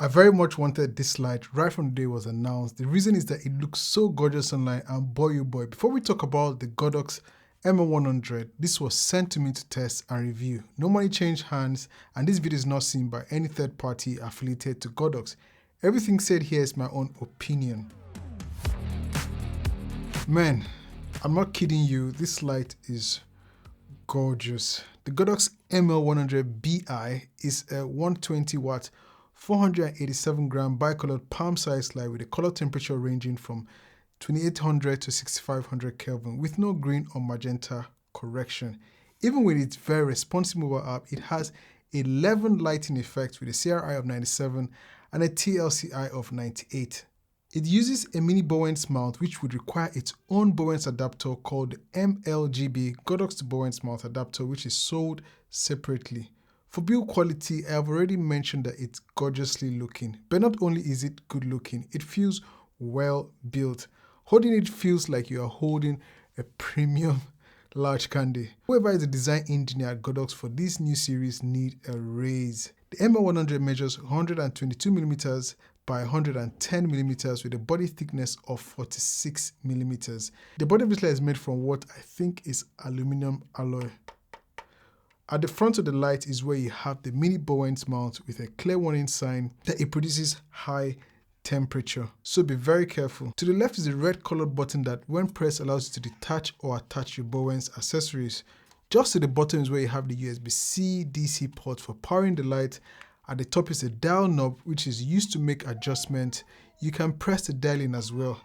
I very much wanted this light right from the day it was announced. The reason is that it looks so gorgeous online, and boy oh boy, before we talk about the GODOX ML100, this was sent to me to test and review. No money changed hands, and this video is not seen by any third party affiliated to GODOX. Everything said here is my own opinion. Man, I'm not kidding you, this light is gorgeous. The GODOX ML100Bi is a 120 watt 487 gram bicolored palm sized light with a color temperature ranging from 2800 to 6500 Kelvin with no green or magenta correction. Even with its very responsive mobile app, it has 11 lighting effects with a CRI of 97 and a TLCI of 98. It uses a mini Bowens mount which would require its own Bowens adapter called the MLGB Godox Bowens mount adapter, which is sold separately. For build quality, I have already mentioned that it's gorgeously looking, but not only is it good looking, it feels well built. Holding it feels like you are holding a premium large candy. Whoever is the design engineer at Godox for this new series need a raise. The ML100 measures 122mm by 110mm with a body thickness of 46mm. The body of this light is made from what I think is aluminum alloy. At the front of the light is where you have the mini Bowens mount with a clear warning sign that it produces high temperature, so be very careful. To the left is a red colored button that when pressed allows you to detach or attach your Bowens accessories. Just to the bottom is where you have the USB-C DC port for powering the light. At the top is a dial knob which is used to make adjustments. You can press the dial in as well.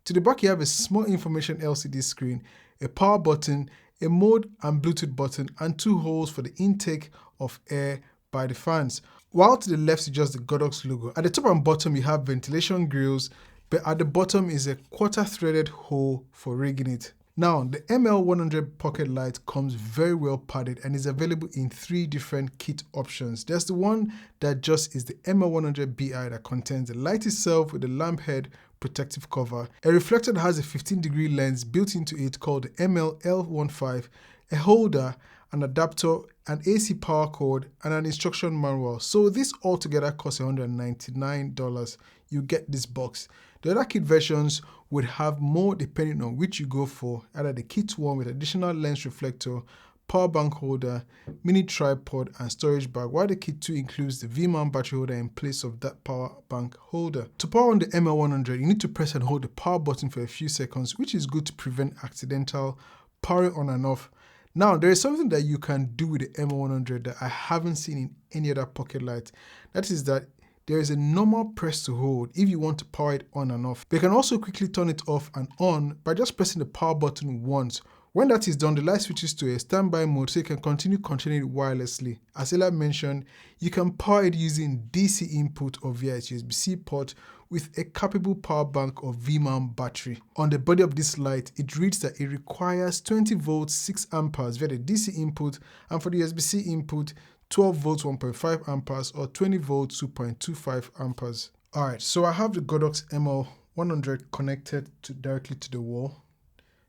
To the back you have a small information LCD screen, a power button, a mode and Bluetooth button, and 2 holes for the intake of air by the fans. While to the left is just the Godox logo. At the top and bottom you have ventilation grills, but at the bottom is a quarter threaded hole for rigging it. Now the ML100 pocket light comes very well padded and is available in 3 different kit options. There's the one that just is the ML100Bi that contains the light itself with the lamp head protective cover, a reflector that has a 15-degree lens built into it called the ML100L15, a holder, an adapter, an AC power cord, and an instruction manual. So this altogether costs $199. You get this box. The other kit versions would have more depending on which you go for, either the kit one with additional lens reflector, power bank holder, mini tripod, and storage bag, while the kit 2 includes the V-Mount battery holder in place of that power bank holder. To power on the ML100, you need to press and hold the power button for a few seconds, which is good to prevent accidental powering on and off. Now, there is something that you can do with the ML100 that I haven't seen in any other pocket light. That is that there is a normal press to hold if you want to power it on and off. But you can also quickly turn it off and on by just pressing the power button once. When that is done, the light switches to a standby mode so you can continue controlling it wirelessly. As Ella mentioned, you can power it using DC input or via its USB-C port with a capable power bank or V-Mount battery. On the body of this light, it reads that it requires 20 volts 6 amperes via the DC input, and for the USB-C input, 12 volts 1.5 amperes or 20 volts 2.25 amperes. Alright, so I have the Godox ML100 connected directly to the wall.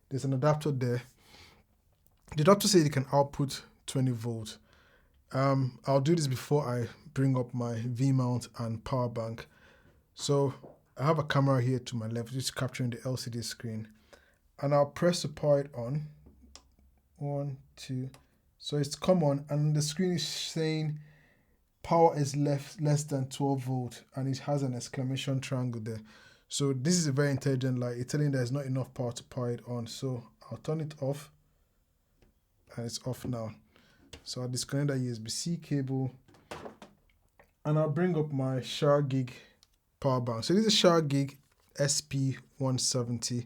There's an adapter there. The adapter says it can output 20 volts. I'll do this before I bring up my V-Mount and power bank. So I have a camera here to my left, just capturing the LCD screen. And I'll press to power it on. 1, 2. So it's come on, and the screen is saying power is less than 12 volts, and it has an exclamation triangle there. So this is a very intelligent light. It's telling there's not enough power to power it on. So I'll turn it off, and it's off now. So I'll disconnect that USB-C cable, and I'll bring up my Shargeek power bank. So this is a Shargeek SP170.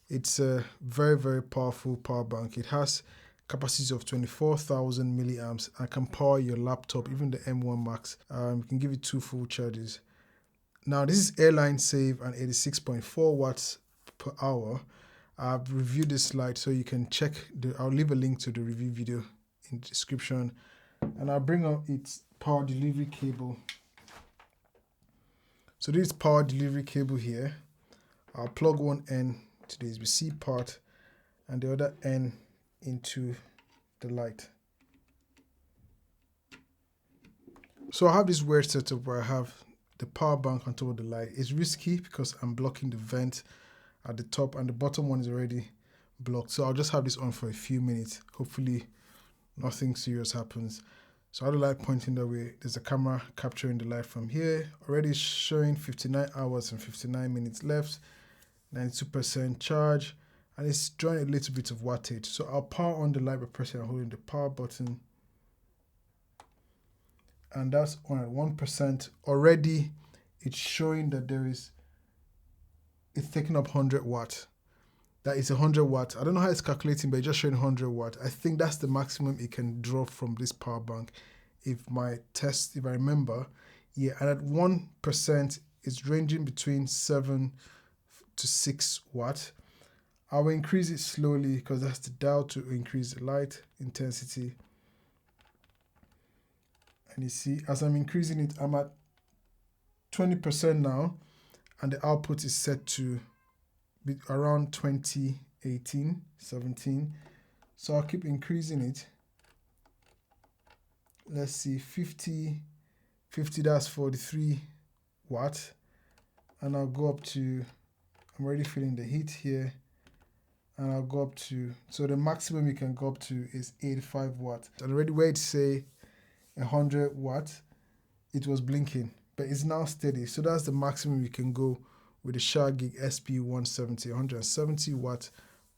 It's a very, very powerful power bank. It has capacity of 24,000 milliamps and can power your laptop, even the M1 Max. You can give it 2 full charges. Now this is airline safe and 86.4 watts per hour. I've reviewed this light, so you can check I'll leave a link to the review video in the description. And I'll bring up its power delivery cable. So this power delivery cable here. I'll plug one end to the USB-C part and the other end into the light. So I have this weird setup where I have the power bank on top of the light. It's risky because I'm blocking the vent at the top and the bottom one is already blocked. So I'll just have this on for a few minutes. Hopefully nothing serious happens. So I have the light pointing that way. There's a camera capturing the light from here. Already showing 59 hours and 59 minutes left. 92% charge. And it's drawing a little bit of wattage. So I'll power on the light by pressing and holding the power button. And that's on at 1%. Already it's showing that it's taking up 100 watts. That is 100 watts. I don't know how it's calculating, but it's just showing 100 watts. I think that's the maximum it can draw from this power bank. If I remember, yeah, and at 1%, it's ranging between 7 to 6 watts. I will increase it slowly because that's the dial to increase the light intensity. And you see, as I'm increasing it, I'm at 20% now, and the output is set to be around 2018, 17. So I'll keep increasing it. Let's see, 50, that's 43 watts. And I'll go up to, I'm already feeling the heat here. And I'll go up to, so the maximum you can go up to is 85 watts. And already where it say 100 watts, it was blinking, but it's now steady. So that's the maximum you can go with the Shargeek SP170, 170 watt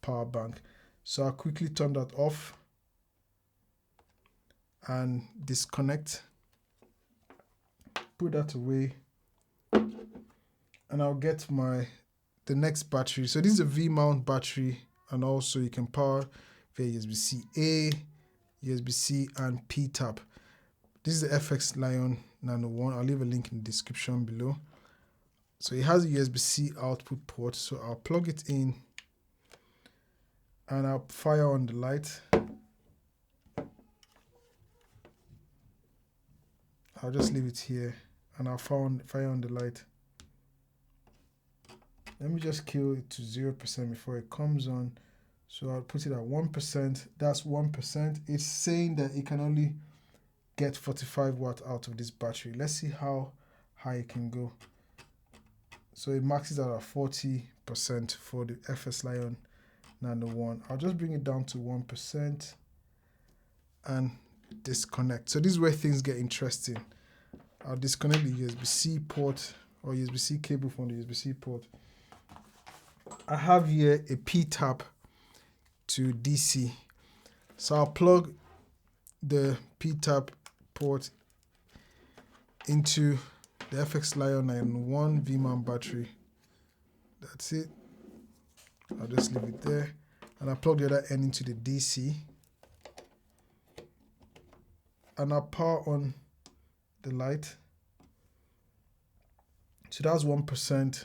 power bank. So I'll quickly turn that off and disconnect, put that away, and I'll get the next battery. So this is a V-mount battery, and also you can power via USB-C A, USB-C, and P-tap. This is the FXLION Nano One. I'll leave a link in the description below. So it has a USB-C output port, so I'll plug it in and I'll fire on the light. I'll just leave it here and I'll fire on the light. Let me just kill it to 0% before it comes on. So I'll put it at 1%. That's 1%. It's saying that it can only get 45 watts out of this battery. Let's see how high it can go. So it maxes out at 40% for the FXLION Nano One. I'll just bring it down to 1% and disconnect. So this is where things get interesting. I'll disconnect the USB-C port or USB-C cable from the USB-C port. I have here a P-tap to DC. So I'll plug the P-tap port into the FXLION Nano One V-mount battery. That's it. I'll just leave it there. And I'll plug the other end into the DC. And I'll power on the light. So that's 1%.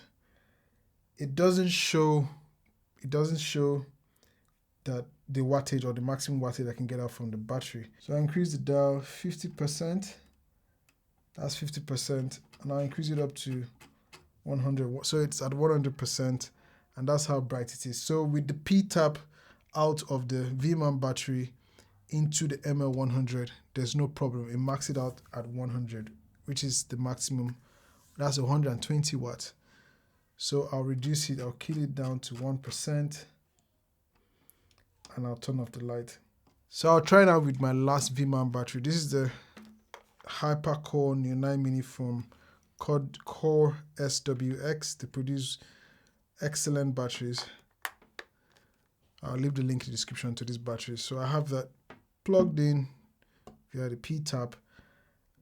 It doesn't show that the wattage or the maximum wattage I can get out from the battery. So I increase the dial 50%. That's 50%. And I'll increase it up to 100. So it's at 100%. And that's how bright it is. So with the P-tap out of the V-mount battery into the ML100, there's no problem. It maxes it out at 100, which is the maximum. That's 120 watts. So I'll reduce it. I'll kill it down to 1%. And I'll turn off the light. So I'll try it out with my last V-mount battery. This is the Hypercore Neo 9 Mini from Core SWX. They produce excellent batteries. I'll leave the link in the description to this battery. So I have that plugged in via the P-tap,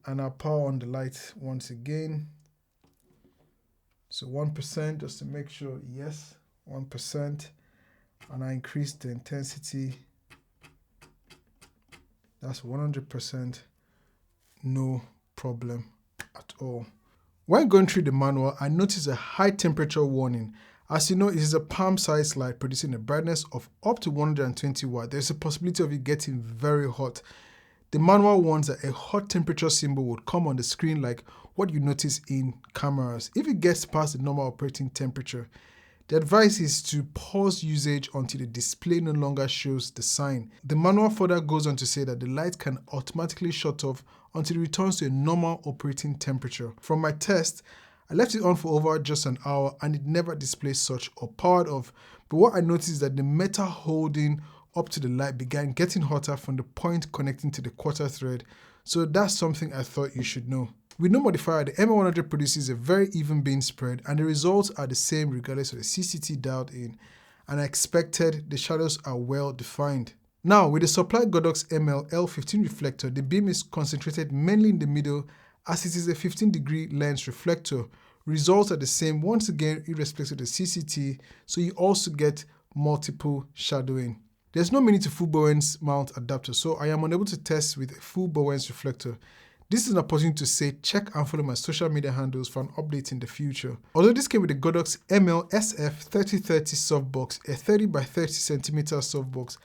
and I'll power on the light once again. So 1% just to make sure, yes, 1%. And I increase the intensity. That's 100%, no problem at all. When going through the manual, I noticed a high temperature warning. As you know, it is a palm-sized light producing a brightness of up to 120 watts. There's a possibility of it getting very hot. The manual warns that a hot temperature symbol would come on the screen like what you notice in cameras. If it gets past the normal operating temperature, the advice is to pause usage until the display no longer shows the sign. The manual further goes on to say that the light can automatically shut off until it returns to a normal operating temperature. From my test, I left it on for over just an hour and it never displayed such or powered off. But what I noticed is that the metal holding up to the light began getting hotter from the point connecting to the quarter thread. So that's something I thought you should know. With no modifier, the ML100 produces a very even beam spread and the results are the same regardless of the CCT dialed in. And I expected the shadows are well defined. Now, with the supplied Godox ML100 reflector, the beam is concentrated mainly in the middle as it is a 15-degree lens reflector. Results are the same once again irrespective of the CCT, so you also get multiple shadowing. There's no mini to full Bowens mount adapter, so I am unable to test with a full Bowens reflector. This is an opportunity to say check and follow my social media handles for an update in the future. Although this came with the Godox ML-SF3030 softbox, a 30x30cm softbox,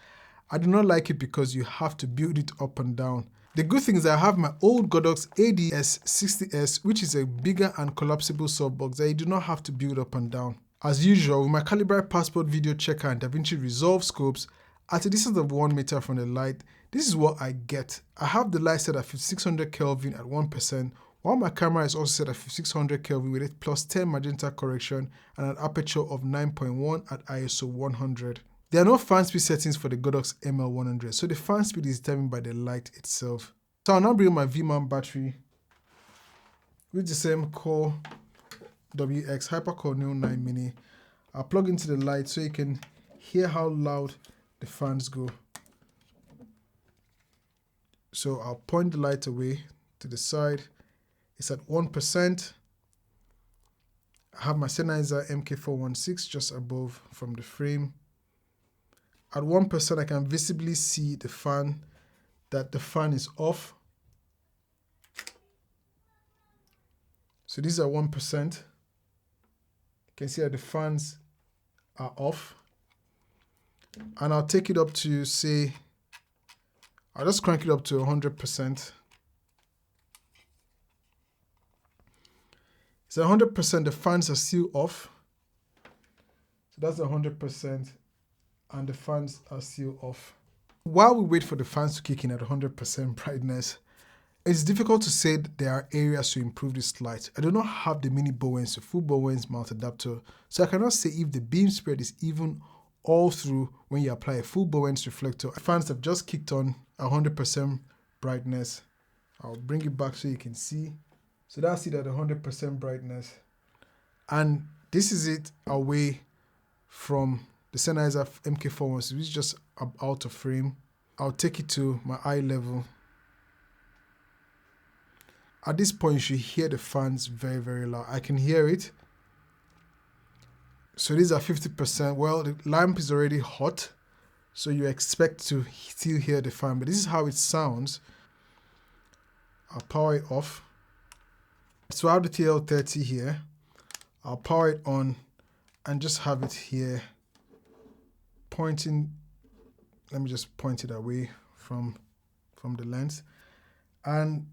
I do not like it because you have to build it up and down. The good thing is I have my old Godox ADS60S, which is a bigger and collapsible softbox that you do not have to build up and down. As usual, with my Calibrate passport video checker and DaVinci Resolve scopes, at a distance of 1 meter from the light, this is what I get. I have the light set at 5600 Kelvin at 1%, while my camera is also set at 5600 Kelvin with a +10 magenta correction and an aperture of 9.1 at ISO 100. There are no fan speed settings for the Godox ML100, so the fan speed is determined by the light itself. So I'll now bring my V-Mount battery with the same Core SWX Hypercore Neo 9 Mini. I'll plug into the light so you can hear how loud the fans go. So I'll point the light away to the side. It's at 1%. I have my Sennheiser MK416 just above from the frame. At 1%, I can visibly see the fan, that the fan is off. So these are 1%. You can see that the fans are off. And I'll take it up to, say, I'll just crank it up to 100%. So 100%, the fans are still off. So that's 100%, and the fans are still off. While we wait for the fans to kick in at 100% brightness, it's difficult to say that there are areas to improve this light. I do not have the mini Bowens to full Bowens mount adapter, so I cannot say if the beam spread is even all through when you apply a full Bowens reflector. The fans have just kicked on 100% brightness. I'll bring it back so you can see. So that's it at 100% brightness. And this is it away from the Sennheiser MK416, which is just out of frame. I'll take it to my eye level. At this point, you should hear the fans very, very loud. I can hear it. So these are 50%. Well, the lamp is already hot, so you expect to still hear the fan, but this is how it sounds. I'll power it off. So I have the TL30 here. I'll power it on and just have it here pointing. Let me just point it away from the lens. And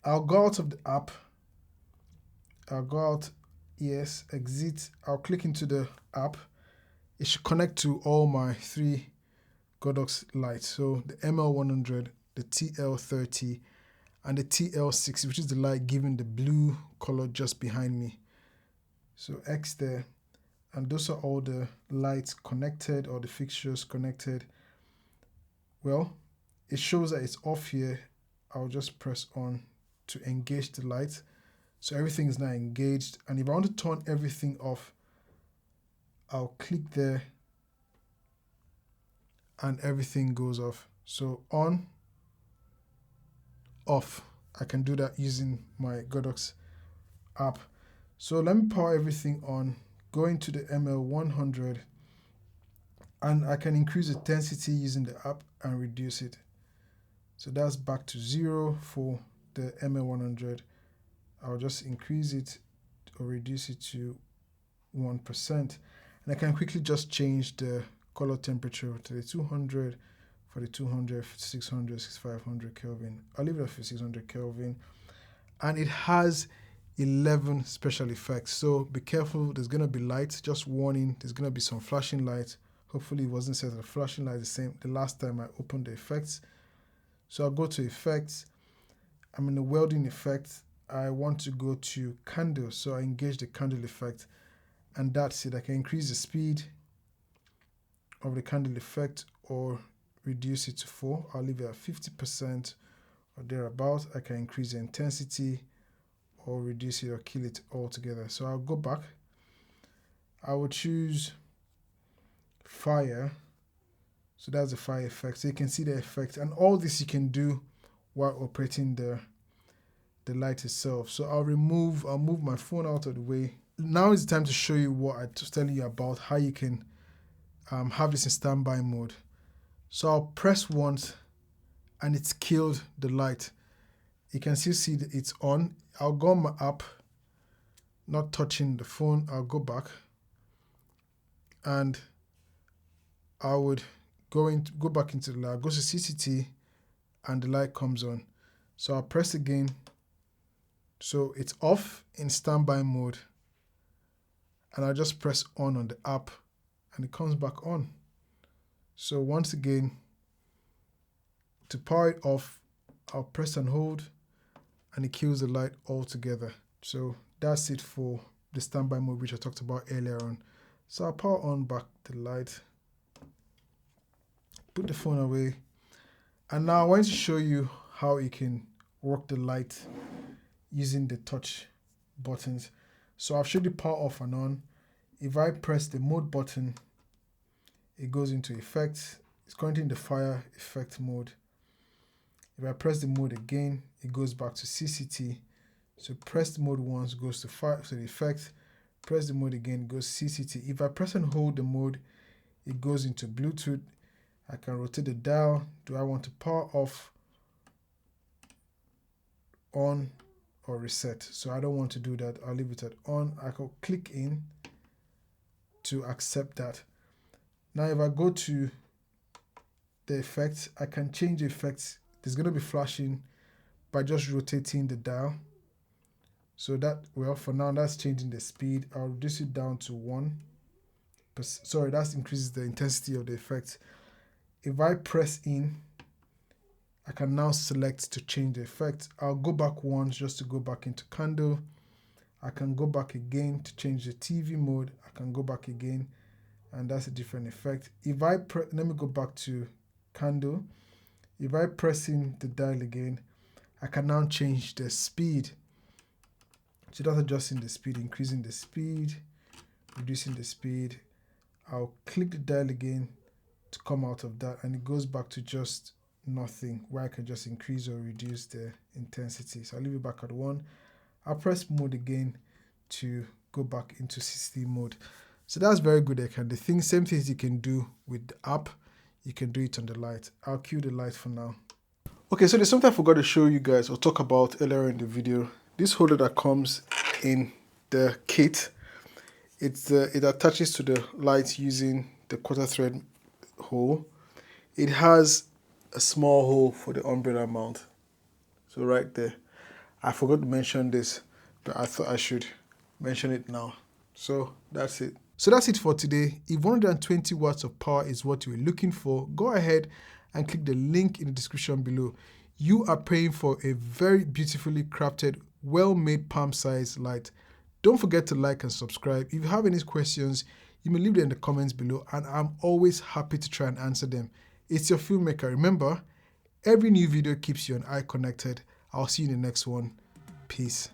I'll go out of the app. I'll go out, yes, exit. I'll click into the app. It should connect to all my 3 Godox lights. So the ML100, the TL30, and the TL60, which is the light giving the blue color just behind me. So X there. And those are all the lights connected, or the fixtures connected. Well, it shows that it's off here. I'll just press on to engage the light. So everything is now engaged. And if I want to turn everything off, I'll click there and everything goes off. So on, off. I can do that using my Godox app. So let me power everything on, go into the ML100, and I can increase the intensity using the app and reduce it. So that's back to 0 for the ML100. I'll just increase it or reduce it to 1%. And I can quickly just change the color temperature to the 200 for the 200, 600, 6500 Kelvin. I'll leave it at 600 Kelvin. And it has 11 special effects. So be careful, there's going to be lights. Just warning, there's going to be some flashing lights. Hopefully it wasn't set as a flashing light the last time I opened the effects. So I'll go to effects I'm in the welding effect. I want to go to candle, so I engage the candle effect, and that's it. I can increase the speed of the candle effect or reduce it to 4. I'll leave it at 50% or thereabouts. I can increase the intensity or reduce it or kill it altogether. So I'll go back. I will choose fire. So that's the fire effect. So you can see the effect, and all this you can do while operating the light itself. So I'll move my phone out of the way. Now is the time to show you what I was telling you about, how you can have this in standby mode. So I'll press once and it's killed the light. You can still see that it's on. I'll go on my app, not touching the phone. I'll go back and I would go back into the light, go to CCT, and the light comes on. So I'll press again. So it's off in standby mode, and I'll just press on the app and it comes back on. So once again, to power it off, I'll press and hold and it kills the light altogether. So that's it for the standby mode, which I talked about earlier on. So I'll power on back the light, put the phone away, and now I want to show you how you can work the light using the touch buttons. So I've showed you power off and on. If I press the mode button, it goes into effects. It's currently in the fire effect mode. If I press the mode again, it goes back to CCT. So press the mode once, goes to fire, so the effect. Press the mode again, goes CCT. If I press and hold the mode, it goes into Bluetooth. I can rotate the dial. Do I want to power off, on, or reset? So I don't want to do that. I'll leave it at on. I can click in to accept that. Now if I go to the effects, I can change the effects. There's going to be flashing by just rotating the dial. So that, well, for now that's changing the speed. I'll reduce it down to 1%. Sorry, that increases the intensity of the effect. If I press in, I can now select to change the effect. I'll go back once just to go back into candle. I can go back again to change the TV mode. I can go back again, and that's a different effect. If I let me go back to candle. If I press in the dial again, I can now change the speed. So that's adjusting the speed, increasing the speed, reducing the speed. I'll click the dial again to come out of that, and it goes back to just nothing, where I can just increase or reduce the intensity. So I'll leave it back at 1. I'll press mode again to go back into 60 mode. So that's very good. Same things you can do with the app, you can do it on the light. I'll cue the light for now. Okay, so there's something I forgot to show you guys or talk about earlier in the video. This holder that comes in the kit, it attaches to the light using the quarter thread hole. It has a small hole for the umbrella mount. So right there. I forgot to mention this, but I thought I should mention it now. So that's it. So that's it for today. If 120 watts of power is what you were looking for, go ahead and click the link in the description below. You are paying for a very beautifully crafted, well-made palm-sized light. Don't forget to like and subscribe. If you have any questions, you may leave them in the comments below, and I'm always happy to try and answer them. It's your Filmmaker. Remember, every new video keeps you and I connected. I'll see you in the next one. Peace.